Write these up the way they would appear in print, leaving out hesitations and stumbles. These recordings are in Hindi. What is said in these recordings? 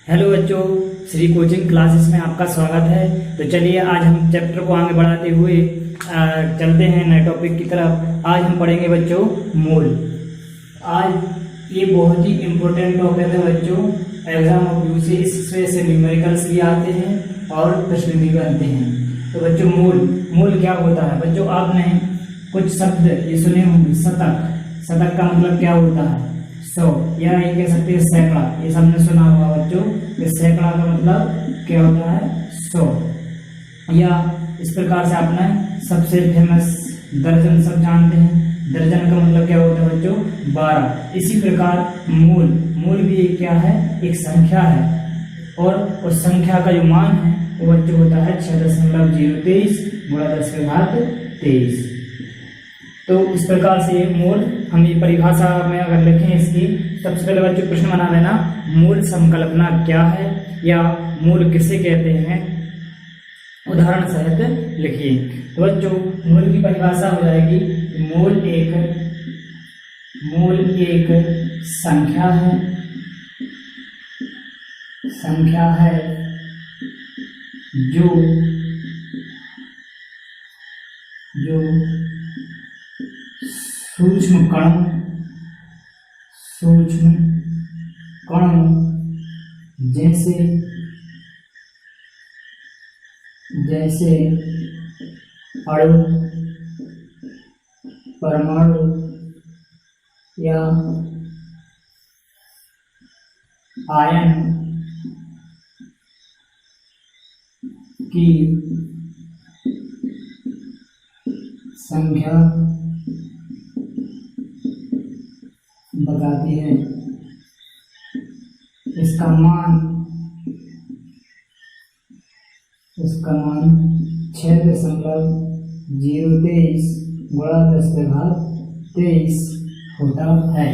हेलो बच्चों, श्री कोचिंग क्लासेस में आपका स्वागत है। तो चलिए आज हम चैप्टर को आगे बढ़ाते हुए चलते हैं नए टॉपिक की तरफ। आज हम पढ़ेंगे बच्चों मूल। आज ये बहुत ही इम्पोर्टेंट टॉपिक है बच्चों। एग्जाम ऑफ यूसी इससे न्यूमेरिकल्स भी आते हैं और प्रश्न भी बनते हैं। तो बच्चों मूल क्या होता है? बच्चों आपने कुछ शब्द ये सुने होंगे। शतक का मतलब क्या होता है? 100 या ये कह सकते हैं सैकड़ा। ये सबने सुना होगा बच्चों। ये सैकड़ा का मतलब क्या होता है? 100। या इस प्रकार से आपने सबसे फेमस दर्जन सब जानते हैं। दर्जन का मतलब क्या होता है बच्चों? 12। इसी प्रकार मूल भी एक क्या है? एक संख्या है। और उस संख्या का जो मान है वो बच्चों होता है 6.023 गुणा 10⁻23। तो इस प्रकार से मूल हम ये परिभाषा में अगर लिखें इसकी, सबसे पहले बच्चों प्रश्न बना लेना, मूल संकल्पना क्या है या मूल किसे कहते हैं? उदाहरण सहित लिखिए। तो बच्चों मूल की परिभाषा हो जाएगी, मूल एक संख्या है जो सूक्ष्म कणों जैसे अणु, परमाणु या आयन की संख्या बताती है। इसका मान 6.023 गुणा 10⁻23 होता है।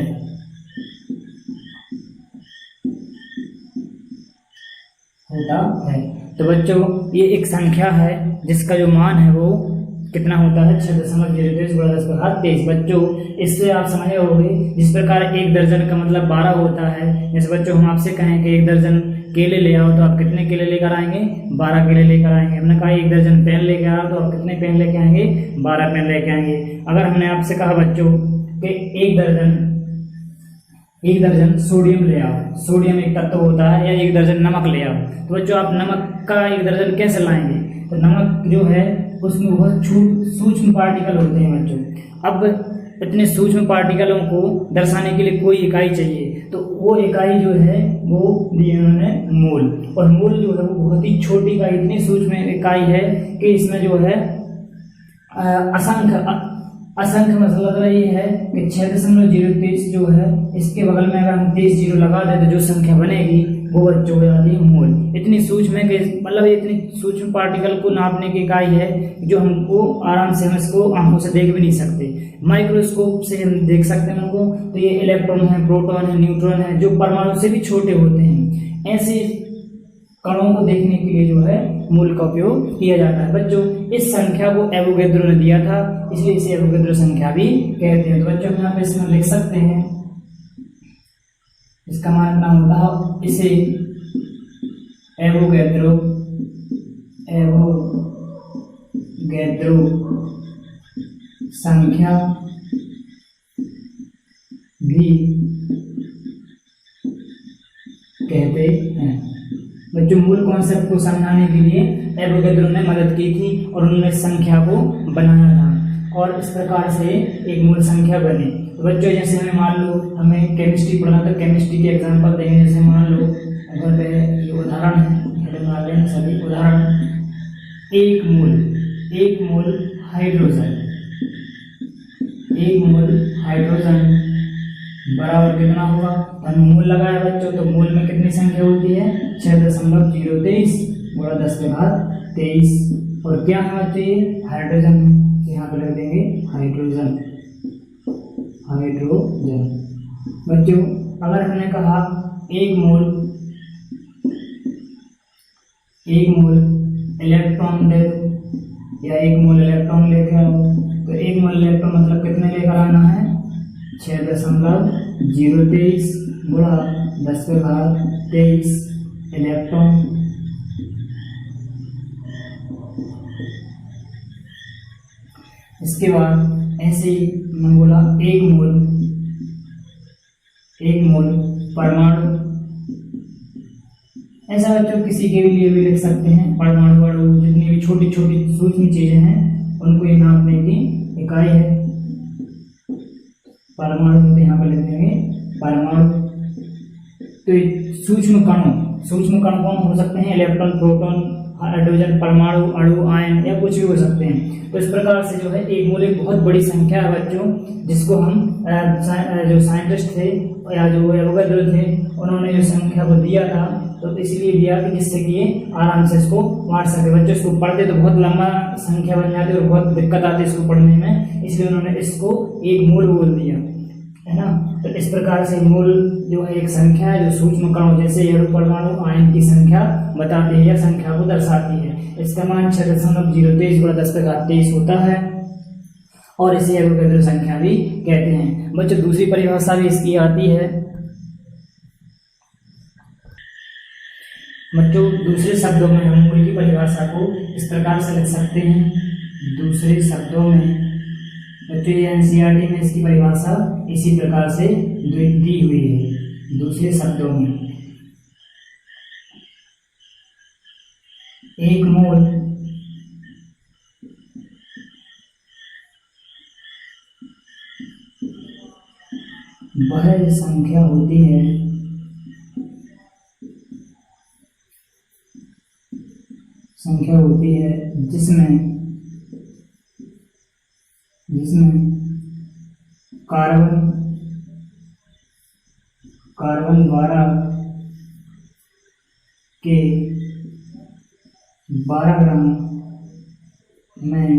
तो बच्चों ये एक संख्या है जिसका जो मान है वो कितना होता है? 6.023 गुणा 10⁻23। बच्चों इससे आप समझे होंगे, जिस प्रकार एक दर्जन का मतलब 12 होता है। जैसे बच्चों हम आपसे कहें कि एक दर्जन केले ले आओ, तो आप कितने केले लेकर आएंगे? 12 केले लेकर आएंगे। हमने कहा एक दर्जन पेन लेकर आओ, तो आप कितने पेन लेके आएंगे? 12 पेन लेके आएंगे। अगर हमने आपसे कहा बच्चों कि एक दर्जन सोडियम ले आओ, सोडियम एक तत्व होता है, या एक दर्जन नमक ले आओ, तो बच्चों आप नमक का एक दर्जन कैसे लाएंगे? तो नमक जो है उसमें बहुत सूक्ष्म पार्टिकल होते हैं बच्चों। अब इतने सूक्ष्म पार्टिकलों को दर्शाने के लिए कोई इकाई चाहिए, तो वो इकाई जो है वो दी उन्होंने मूल। और मूल जो है वो बहुत ही छोटी इकाई, इतनी सूक्ष्म इकाई है कि इसमें जो है असंख्य मतलब ये है कि 6.023 जो है, इसके बगल में अगर हम 23 जीरो लगा दें तो जो संख्या बनेगी वो बच्चों हो जाती है मूल। इतनी सूक्ष्म है कि मतलब इतनी सूक्ष्म पार्टिकल को नापने की इकाई है जो हमको आराम से हम इसको आंखों से देख भी नहीं सकते। माइक्रोस्कोप से हम देख सकते हैं उनको। तो ये इलेक्ट्रॉन है, प्रोटॉन है, न्यूट्रॉन है, जो परमाणु से भी छोटे होते हैं। ऐसे कणों को देखने के लिए जो है मूल का उपयोग किया जाता है। बच्चों इस संख्या को एवोगैड्रो ने दिया था, इसलिए इसे एवोगैड्रो संख्या भी कहते हैं। तो बच्चों हम यहाँ पे इसमें लिख सकते हैं, इसका मान कितना होता है? इसे एवोगैड्रो संख्या भी कहते हैं। बच्चों मूल कॉन्सेप्ट को समझाने के लिए एवोगैड्रो ने मदद की थी और उन्होंने संख्या को बनाया था, और इस प्रकार से एक मूल संख्या बनी। तो बच्चों जैसे हमें मान लो हमें केमिस्ट्री पढ़ना, तो केमिस्ट्री के एग्जांपल देंगे। जैसे मान लो अगर ये उदाहरण है, सभी उदाहरण, एक मोल हाइड्रोजन बराबर कितना होगा? हम मूल लगाया बच्चों, तो मूल में कितनी संख्या होती है? 6.023 गुणा 10⁻23। और क्या होना चाहिए? हाइड्रोजन। यहाँ पे लग देंगे हाइड्रोजन। बच्चों अगर हमने कहा एक मोल इलेक्ट्रॉन दे या एक मोल इलेक्ट्रॉन लेकर आओ, तो एक मोल इलेक्ट्रॉन मतलब कितने लेकर आना है? 6.023 गुणा 10⁻23 इलेक्ट्रॉन इसके बाद ऐसे ही मैं बोला एक मोल परमाणु। ऐसा बच्चों किसी के लिए भी लिख सकते हैं। परमाणु जितनी भी छोटी छोटी सूक्ष्म चीजें हैं उनको ये नापने की इकाई है। परमाणु तो यहाँ पर लिख देंगे परमाणु। तो सूक्ष्म कण कौन हो सकते हैं? इलेक्ट्रॉन, प्रोटॉन, हाइड्रोजन, परमाणु, अणु, आयन या कुछ भी हो सकते हैं। तो इस प्रकार से जो है एक मोल एक बहुत बड़ी संख्या है बच्चों, जिसको हम जो साइंटिस्ट थे या जो एवोगाड्रो थे उन्होंने जो संख्या को दिया था तो इसलिए दिया कि जिससे कि ये आराम से इसको मार सके। बच्चों इसको पढ़ते तो बहुत लंबा संख्या बन जाती है और बहुत दिक्कत आती है इसको पढ़ने में, इसलिए उन्होंने इसको एक मोल बोल दिया है ना। तो इस प्रकार से मोल जो है एक संख्या है जो सूक्ष्म कणों जैसे अणु, परमाणु, आयन की संख्या बताती है या संख्या को दर्शाती है। इसका मान 6.023 × 10⁻23 होता है और इसे एवोगाड्रो संख्या भी कहते हैं। बच्चों दूसरी परिभाषा भी इसकी आती है। बच्चों दूसरे शब्दों में हम मोल की परिभाषा को इस प्रकार से लिख सकते हैं। दूसरे शब्दों में बच्चों एनसीईआरटी में इसकी परिभाषा इसी प्रकार से दी हुई है। दूसरे शब्दों में एक मोल वह संख्या होती है जिसमें कार्बन 12 के 12 ग्राम में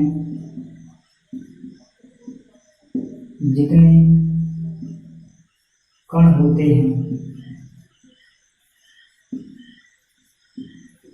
जितने कण होते हैं,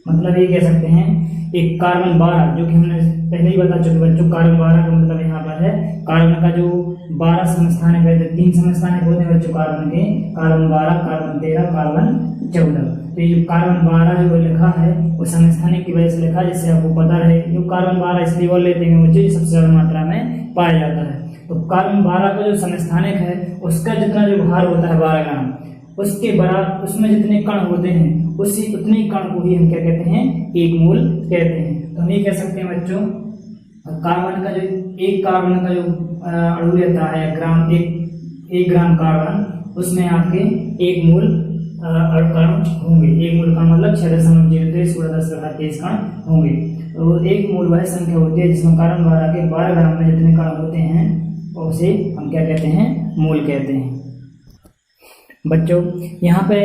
मतलब ये कह सकते हैं एक कार्बन 12 जो कि हमने पहले ही बता चुके बच्चों। कार्बन 12 का मतलब यहाँ पर है कार्बन का जो 12 समस्थानिक है, 3 समस्थानिक होते हैं बच्चों कार्बन के, कार्बन 12, कार्बन 13, कार्बन 14। तो ये जो कार्बन 12 जो लिखा है वो समस्थानिक की वजह से लिखा, जिससे आपको पता रहे। जो कार्बन 12 इसलिए बोल लेते हैं बच्चों सबसे ज्यादा मात्रा में पाया जाता है। तो कार्बन 12 का जो समस्थानिक है उसका जितना जो भार होता है 12 ग्राम, उसके बराबर उसमें जितने कण होते हैं उतने कण को ही हम क्या कहते हैं? एक मोल कहते हैं। तो हम ये कह सकते हैं बच्चों कार्बन का जो एक कार्बन का जो अणु रहता है एक ग्राम कार्बन, उसमें आपके एक मोल कण होंगे। एक मोल का मतलब 6.023 × 10⁻23 कण होंगे। तो एक मोल वह संख्या होती है जिसमें कार्बन 12 के 12 ग्राम में जितने कण होते हैं उसे हम क्या कहते हैं? मोल कहते हैं। बच्चों यहाँ पे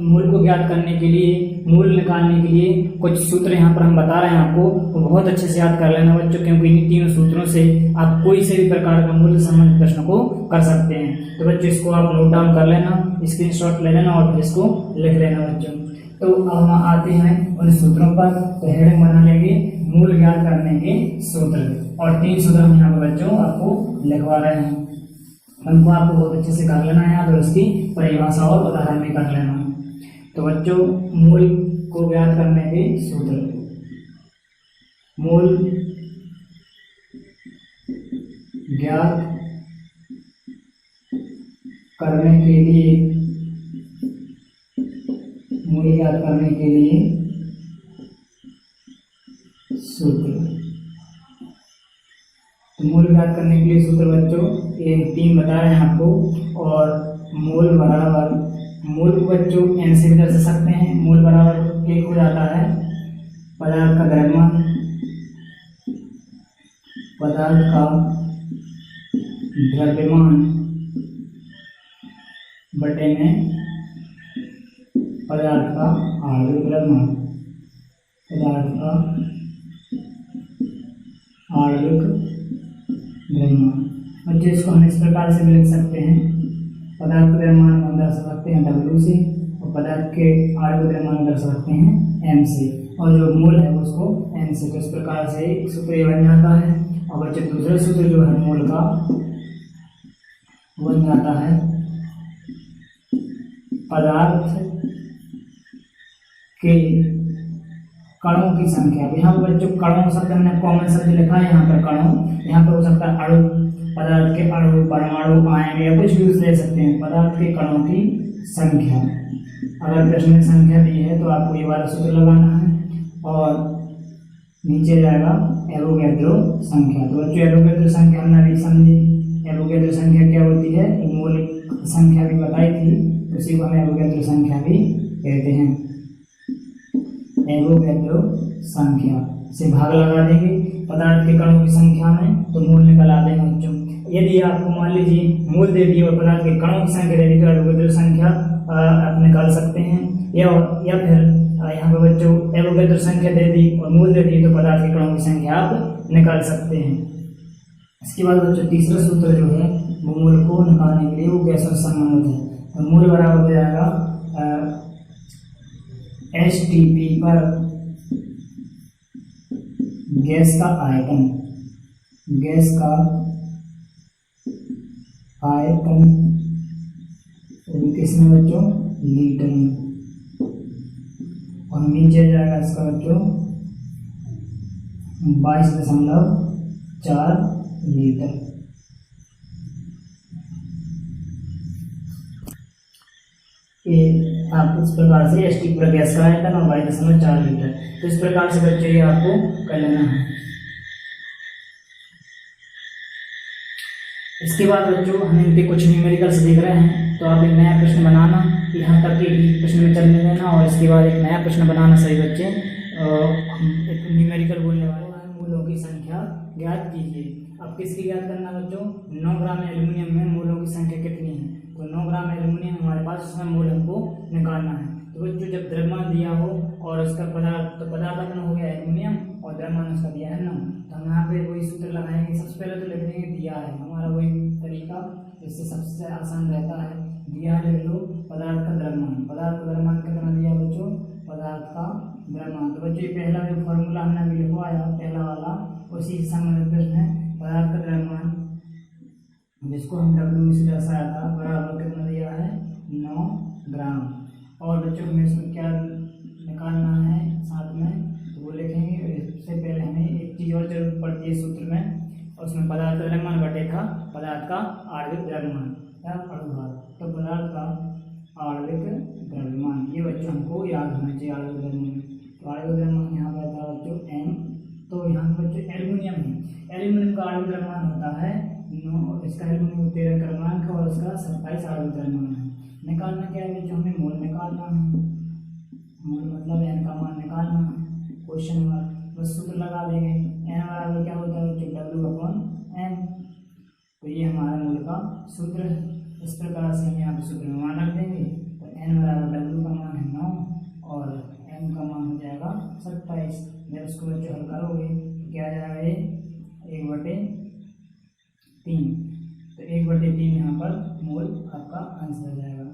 मोल को ज्ञात करने के लिए, मोल निकालने के लिए कुछ सूत्र यहाँ पर हम बता रहे हैं आपको, वो बहुत अच्छे से याद कर लेना बच्चों, क्योंकि इन तीनों सूत्रों से आप कोई से भी प्रकार का मूल संबंधित प्रश्न को कर सकते हैं। तो बच्चों इसको आप नोट डाउन कर लेना, स्क्रीनशॉट ले लेना और फिर इसको लिख लेना बच्चों। तो अब हम आते हैं उन सूत्रों पर। तो हेडिंग बना लेंगे मूल ज्ञात करने के सूत्र, और 3 सूत्र हम यहाँ पर बच्चों आपको लिखवा रहे हैं। उनको आपको बहुत अच्छे से कर लेना है और उसकी परिभाषा और उदाहरण भी कर लेना। तो बच्चों मूल को ज्ञात करने के सूत्र, मूल ज्ञात करने के लिए, मूल ज्ञात करने के लिए सूत्र। तो मूल ज्ञात करने के लिए सूत्र बच्चों ये 3 बता रहे हैं आपको। और मूल बराबर, मूल को बच्चों n से भी दर्शा सकते हैं। मूल बराबर 1 हो जाता है पदार्थ का द्रव्यमान, पदार्थ का द्रव्यमान बटे में पदार्थ का आणविक द्रव्यमान, पदार्थ का आणविक द्रव्यमान। बच्चों इसको हम इस प्रकार से भी लिख सकते हैं, पदार्थ का द्रव्यमान हम दर्शा सकते हैं W से, और पदार्थ के आणविक द्रव्यमान दर्शा सकते हैं M से, और जो मूल है उसको N से। तो इस प्रकार से एक सूत्र बन जाता है। और बच्चों दूसरा सूत्र जो है मूल का बन जाता है पदार्थ के कणों की संख्या। यहाँ पर बच्चों कणों शब्द हमने कॉमन शब्द लिखा है यहाँ पर कणों, यहाँ पर हो सकता है अणु, पदार्थ के अणु, परमाणु, आयन या कुछ भी ले सकते हैं। पदार्थ के कणों की संख्या, अगर प्रश्न में संख्या दी है तो आपको ये वाला सूत्र लगाना है और नीचे जाएगा एवोगैड्रो संख्या। तो बच्चों एवोगैड्रो संख्या हमने अभी समझी। एवोगैड्रो संख्या क्या होती है, मोल संख्या भी बताई थी, उसी को हम एवोगैड्रो संख्या भी कहते हैं। एवोगैड्रो संख्या से भाग लगा देंगे पदार्थ के कणों की संख्या में तो मूल निकल आते हैं बच्चों। यदि आपको मान लीजिए मूल दे दी और पदार्थ के कणों की संख्या दे दी तो एवोगैड्रो संख्या आप निकाल सकते हैं। या फिर यहाँ पर बच्चों एवोगैड्रो संख्या दे दी और मूल दे दी तो पदार्थ के कणों की संख्या आप निकाल सकते हैं। इसके बाद बच्चों तीसरा सूत्र जो है वो मूल को निकालने के लिए वो गैसों से संबंधित है। तो मूल बराबर हो जाएगा HTP पर गैस का आयतन, गैस का आयतन किसमें बच्चों, लीटर में, और नीचे जाएगा इसका बच्चों 22.4 लीटर। ये आप इस प्रकार से एसटी पर गैस का आयतन और 22.4 लीटर, तो इस प्रकार से बच्चों ये आपको कर लेना है। इसके बाद बच्चों हम इनके कुछ न्यूमेरिकल्स देख रहे हैं तो आप एक नया प्रश्न बनाना, यहाँ तक एक प्रश्न में चलने देना और इसके बाद एक नया प्रश्न बनाना। सही बच्चे, हम एक न्यूमेरिकल बोलने वाले हैं, मूलों की संख्या ज्ञात कीजिए। अब किसकी ज्ञात करना बच्चों, 9 ग्राम एल्यूमिनियम में मूलों की संख्या कितनी है। तो 9 ग्राम एल्यूमिनियम हमारे पास, उसमें मूल हमको निकालना है। तो बच्चों जब द्रव्यमान दिया हो और उसका पदार्थ, तो पदार्थ अपना हो गया एल्यूमिनियम और द्रव्यमान उसका दिया है 9, तो हम यहाँ पे वही सूत्र लगाएंगे। सबसे पहले तो लिख देंगे दिया है, हमारा वही तरीका, इससे सबसे आसान रहता है। दिया है लिख लो पदार्थ का द्रव्यमान, पदार्थ का द्रव्यमान कितना दिया बच्चों, पदार्थ का द्रव्यमान। तो बच्चों ये पहला जो फॉर्मूला हमने अभी लिखवाया पहला वाला, उसी से संबंधित प्रश्न है। पदार्थ का द्रव्यमान जिसको हम W से दर्शाया था बराबर कितना दिया है, 9 ग्राम। और बच्चों हमें इसमें क्या निकालना है साथ में, तो वो लिखेंगे। इससे पहले हमें एक चीज़ और जरूरत पड़ती है सूत्र में, और उसमें पदार्थ का द्रव्यमान बटेगा पदार्थ का आणविक द्रव्यमान या अणुभार। तो पदार्थ का आणविक द्रव्यमान ये बच्चों हमको याद होना चाहिए। आणविक द्रव्यमान, तो आणविक द्रव्यमान यहाँ पर था बच्चों M। तो यहाँ पर बच्चों एल्यूमिनियम है, एल्यूमिनियम का आणविक द्रव्यमान होता है 9, इसका एल्यूमिनियम 13 क्रमांक और इसका 27 आणविक द्रव्यमान है। निकालना क्या है बच्चों, हमें मोल निकालना है। मोल मतलब n का मान निकालना है, क्वेश्चन मार्क, बस सूत्र लगा देंगे। n बराबर क्या होता है बच्चों, W/m। तो ये हमारा मूल का सूत्र है। इस प्रकार से हम यहाँ पे सूत्र में मान रख देंगे। तो n बराबर W का मान है 9 और m का मान हो जाएगा 27। जब इसको बच्चों हल करोगे तो क्या आ जाएगा, ये 1/3। तो 1/3 यहाँ पर मोल आपका आंसर हो जाएगा,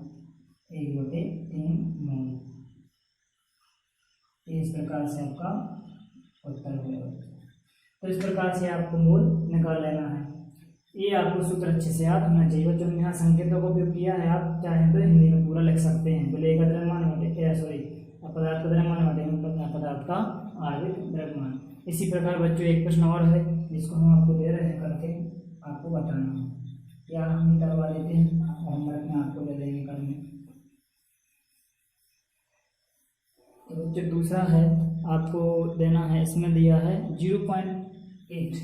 1/3 मोल। इस प्रकार से आपका उत्तर होगा। तो इस प्रकार से आपको मोल निकाल लेना है। ये आपको सूत्र अच्छे से याद होना चाहिए बच्चों। यहाँ संकेतों का उपयोग किया है, आप चाहें तो हिंदी में पूरा लिख सकते हैं। बोले का द्रव्यमान पदार्थ का द्रव्यमान पदार्थ का आणविक द्रव्यमान। इसी प्रकार बच्चों एक प्रश्न और है जिसको हम आपको दे रहे हैं, करके आपको बताना है, या हम ही करवा देते हैं और होमवर्क में आपको दे देंगे करने। तो बच्चों दूसरा है आपको देना है, इसमें दिया है 0.8।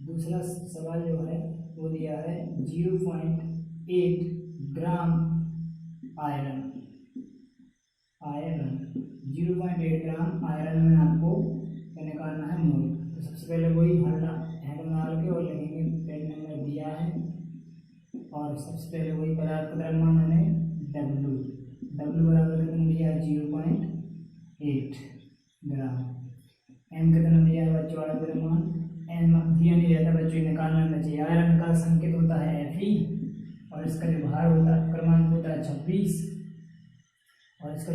दूसरा सवाल जो है वो दिया है 0.8 ग्राम आयरन। 0.8 ग्राम आयरन में आपको निकालना है मोल। तो सबसे पहले वही हेड डाल के और लिखेंगे पेज नंबर दिया है, और सबसे पहले वही पदार्थ का द्रव्यमान हमें W बराबर कितना दिया है 0.8 ग्राम। m कितना दिया है बच्चों आणविक द्रव्यमान, m दिया नहीं रहता बच्चों, निकालना चाहिए। आयरन का संकेत होता है Fe और इसका जो भार होता है क्रमांक होता है 26 और इसका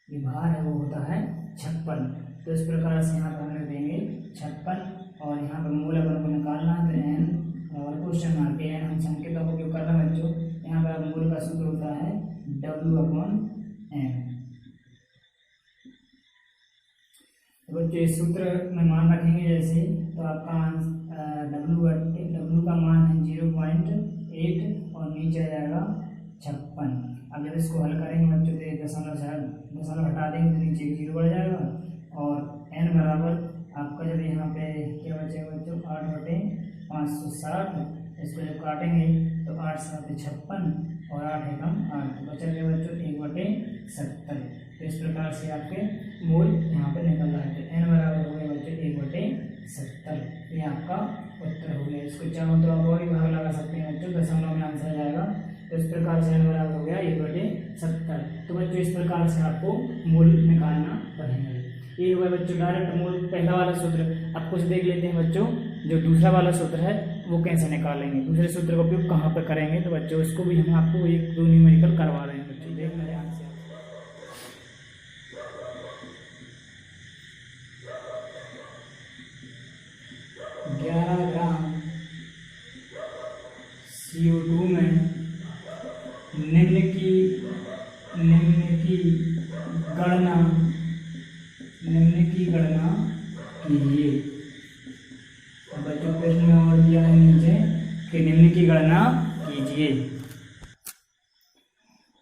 जो भार है वो होता है 56। तो इस प्रकार से यहाँ पर हमें देंगे 56 और यहाँ पर मूल अपन को निकालना है। तो n और क्वेश्चन मार्क n हम संकेतों को उपयोग कर रहे हैं बच्चों। यहाँ पर मूल का सूत्र होता है W/m। बच्चों इस सूत्र में मान रखेंगे जैसे, तो आपका डब्ल्यू का मान है 0.8 और नीचे आ जाएगा 56। अब जब इसको हल करेंगे बच्चों तो दशमलव हटा देंगे तो नीचे 0 बढ़ जाएगा और n बराबर आपका जब यहाँ पे क्या बचेगा बच्चों 8/560। इसको जब काटेंगे तो 8 7 56 और 8 एकम 8 तो बचा गया बच्चों 1/70। तो इस प्रकार से आपके मूल यहाँ पे निकल रहा है। n बराबर हो गया बच्चों 1/70। ये आपका उत्तर हो गया। इसको चाहो तो आप और भी भाग लगा सकते हैं बच्चों, दशमलव में आंसर आ जाएगा। तो इस प्रकार से n बराबर हो गया 1/70। तो बच्चों इस प्रकार से आपको मूल निकालना पड़ेगा। ये हुआ बच्चों डायरेक्ट मूल पहला वाला सूत्र। अब कुछ देख लेते हैं बच्चों जो दूसरा वाला सूत्र है वो कैसे निकालेंगे, दूसरे सूत्र का उपयोग कहाँ पर करेंगे। तो बच्चों इसको भी हम आपको 1-2 न्यूमेरिकल करवा रहे हैं बच्चों, देखना ध्यान से। 11 ग्राम CO2 में निम्न की गणना कीजिए। बच्चों प्रश्न में और दिया है नीचे कि निम्न की गणना कीजिए।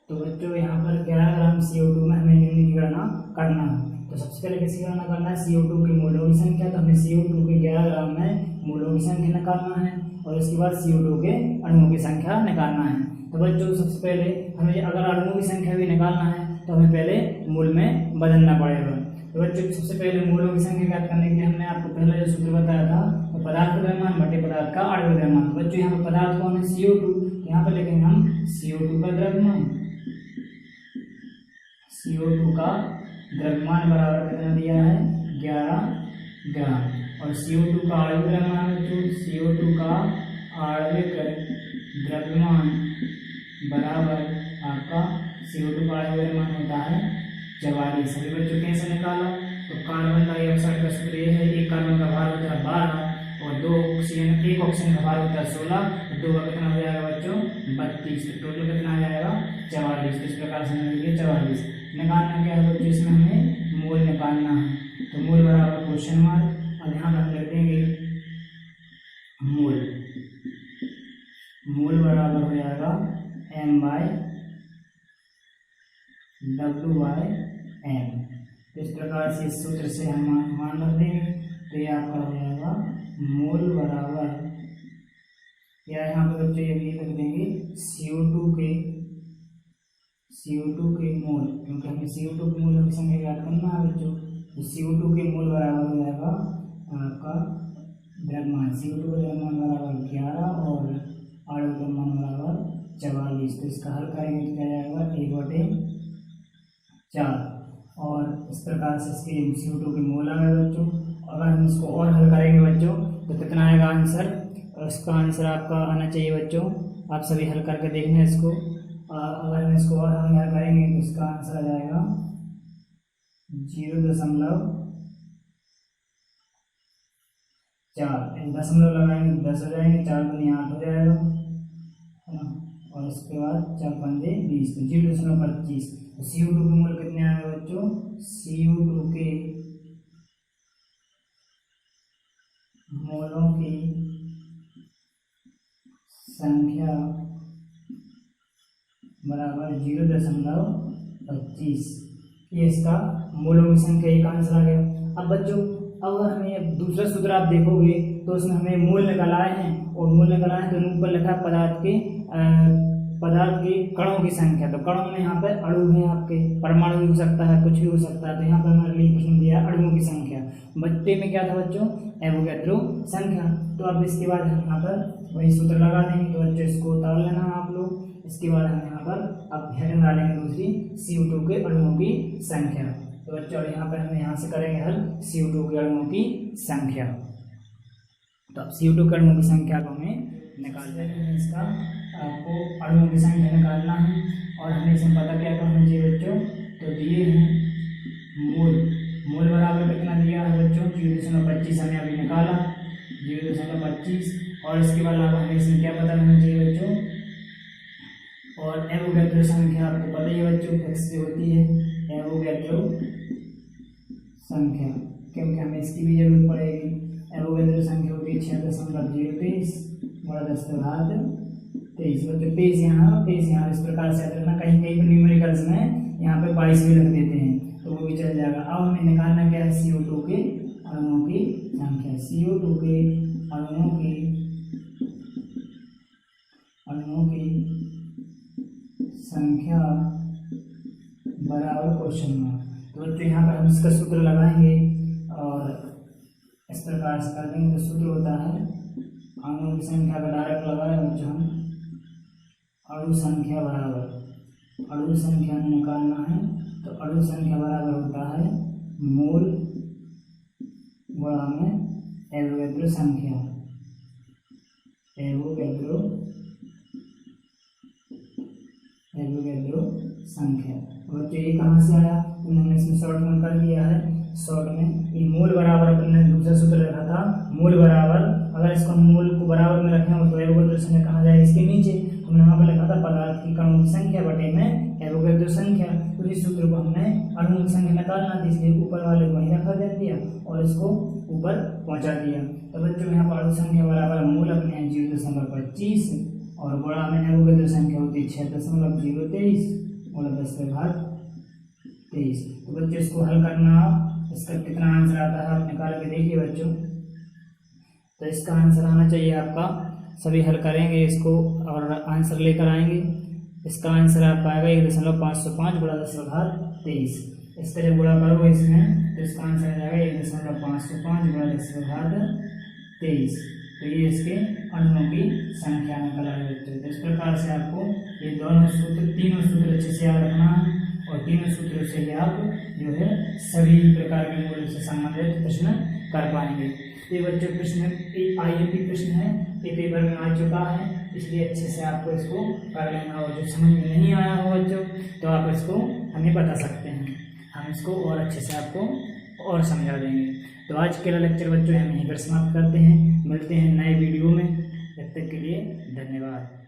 तो बच्चों यहाँ पर 11 ग्राम CO2 में हमें निम्न की गणना करना है। तो सबसे पहले किसकी गणना करना है, CO2 के मोलों की संख्या। तो हमें CO2 के 11 ग्राम में मोलों की संख्या निकालना है और इसके बाद CO2 के अणुओं की संख्या निकालना है। तो बच्चों सबसे पहले हमें अगर अणुओं की संख्या भी निकालना है तो हमें पहले मूल में बदलना पड़ेगा। तो बच्चों सबसे पहले मूलों की संख्या ज्ञात करने के लिए हमने आपको पहले जो सूत्र बताया था तो पदार्थ का द्रव्यमान बटे पदार्थ का आणविक द्रव्यमान। तो बच्चों यहाँ पर पदार्थ कौन है CO2, यहाँ पर लिखेंगे हम CO2 का द्रव्यमान। CO2 का द्रव्यमान बराबर कितना दिया है 11 ग्राम और CO2 का आणविक द्रव्यमान बच्चों CO2 का आणविक द्रव्यमान बराबर आपका CO2 का आणविक द्रव्यमान होता है 44। सभी बच्चों कैसे निकाला, तो कार्बन डाइऑक्साइड का सूत्र ये है, एक कार्बन का भार होता है 12 और एक ऑक्सीजन का भार होता है 16, तो 2 का कितना हो जाएगा बच्चों 32। तो टोटल कितना आ जाएगा 44। इस प्रकार से मिल गया 44। निकालना क्या है बच्चों, इसमें हमें मोल निकालना है। तो मोल बराबर क्वेश्चन मार्क और यहाँ हम लिख देंगे मोल बराबर हो जाएगा m/W/m। इस प्रकार से इस सूत्र से हम मान रख देंगे तो ये आपका हो जाएगा मोल बराबर, या यहाँ पे बच्चों ये भी लिख देंगे CO2 के मोल, क्योंकि हमें CO2 के मोल की संख्या ज्ञात करना है बच्चों। तो CO2 के मोल बराबर हो जाएगा आपका द्रव्यमान, CO2 का द्रव्यमान बराबर 11 और आणविक द्रव्यमान बराबर 44। तो इसका हल करेंगे तो क्या जाएगा 1/4 और इस प्रकार से इसके CO2 के मोल आ गए बच्चों। अगर हम इसको और हल करेंगे बच्चों तो कितना आएगा आंसर, और इसका आंसर आपका आना चाहिए बच्चों, आप सभी हल करके देखना इसको। अगर हम इसको और हल करेंगे तो इसका आंसर आ जाएगा 0.4, दशमलव लगाएंगे 10 हो जाएंगे, 4 दूनी 8 हो जाएगा है ना, और इसके बाद 4 पंजे 20 तो 0.25। तो CO2 के मोल कितने आए बच्चों, CO2 के मोलों की संख्या बराबर 0.25। ये इसका मोलों की संख्या एक आंसर आ गया। अब बच्चों अगर हमें दूसरा सूत्र आप देखोगे तो उसमें हमें मूल निकल आए हैं और मूल निकल आए हैं तो ऊपर लिखा है पदार्थ के कणों की संख्या। तो कणों में यहाँ पर अणु है, आपके परमाणु भी हो सकता है, कुछ भी हो सकता है। तो यहाँ पर हमारे लिए प्रश्न दिया है अणुओं की संख्या। बच्चे में क्या था बच्चों, एवोगैड्रो संख्या। तो अब इसके बाद हम यहाँ पर वही सूत्र लगा देंगे। तो बच्चों इसको उतार लेना आप लोग। इसके बाद हम यहाँ पर अब हेडिंग डालेंगे दूसरी CO2 के अणुओं की संख्या। तो बच्चों यहाँ पर हम यहाँ से करेंगे हल CO2 के अणुओं की संख्या। तो अब CO2 के अणुओं की संख्या को हमें निकालना है, इसका आपको अणुओं की संख्या निकालना है और हमें इसमें पता क्या करना चाहिए बच्चों, तो दिए हैं मोल बराबर कितना दिया है बच्चों 0.25 हमने अभी निकाला 0.25 और इसके बाद हमें इसमें क्या पता करना चाहिए बच्चों, और एवोगैड्रो संख्या आपको पता ही है बच्चों फिक्स होती है एवोगैड्रो संख्या। क्योंकि हमें इसकी भी जरूरत पड़ेगी। एवोगैड्रो संख्या होती है 6.023 गुणा 10⁻23। बच्चों पेज यहाँ इस प्रकार से याद रखना, कहीं कहीं पर न्यूमेरिकल्स में यहाँ पे 22 भी रख देते हैं तो वो भी चल जाएगा। अब हमें निकालना क्या है, CO2 के अणुओं की संख्या। CO2 के अणुओं की संख्या बराबर क्वेश्चन मार्क। तो बच्चों यहाँ पर हम इसका सूत्र लगाएंगे और इस प्रकार से कर देंगे। तो सूत्र होता है अणुओं की संख्या का डायरेक्ट लगाए बच्चों हम अणु संख्या बराबर, अणु संख्या में निकालना है तो अणु संख्या बराबर होता है मोल गुणा में एवोगैड्रो संख्या। एवोगैड्रो संख्या बच्चों ये कहाँ से आया, हमने इसमें शॉर्ट में कर दिया है। शॉर्ट में ये मोल बराबर अपने दूसरा सूत्र रखा था, मोल बराबर, अगर इसको मोल को बराबर में रखें तो एवोगैड्रो संख्या कहाँ जाएगा, इसके नीचे। हमने वहाँ पर लिखा था पदार्थ की कणों की संख्या बटे में एवोगैड्रो संख्या। तो इस सूत्र को हमने अणुओं की संख्या निकालना थी, इसलिए ऊपर वाले को वहीं रखा दे दिया और इसको ऊपर पहुँचा दिया। तो बच्चों यहाँ पर अणु संख्या बराबर मूल अपने हैं 0.25 और गुणा में एवोगैड्रो संख्या होती है 6.023 गुणा 10⁻23। तो बच्चों इसको हल करना, इसका कितना आंसर आता है आप निकाल के देखिए बच्चों। तो इसका आंसर आना चाहिए आपका, सभी हल करेंगे इसको और आंसर लेकर आएंगे। इसका आंसर आपका आएगा 1.505 गुणा 10⁻23। इसका जब गुणा करोगे इसमें तो इसका आंसर आ जाएगा 1.505 गुणा 10⁻23। तो ये इसके अणुओं की संख्या निकल आई। तो इस प्रकार से आपको ये दोनों सूत्र, तीनों सूत्र अच्छे से याद रखना है और तीनों सूत्रों से ही आप जो है सभी प्रकार के मूल्यों से संबंधित प्रश्न कर पाएंगे। ये बच्चों प्रश्न IMP प्रश्न है, ये पेपर में आ चुका है, इसलिए अच्छे से आपको इसको कर लेना। और जो समझ में नहीं आया हो बच्चों तो आप इसको हमें बता सकते हैं, हम इसको और अच्छे से आपको और समझा देंगे। तो आज के लेक्चर बच्चों हम यहीं पर समाप्त करते हैं, मिलते हैं नए वीडियो में, तब तक के लिए धन्यवाद।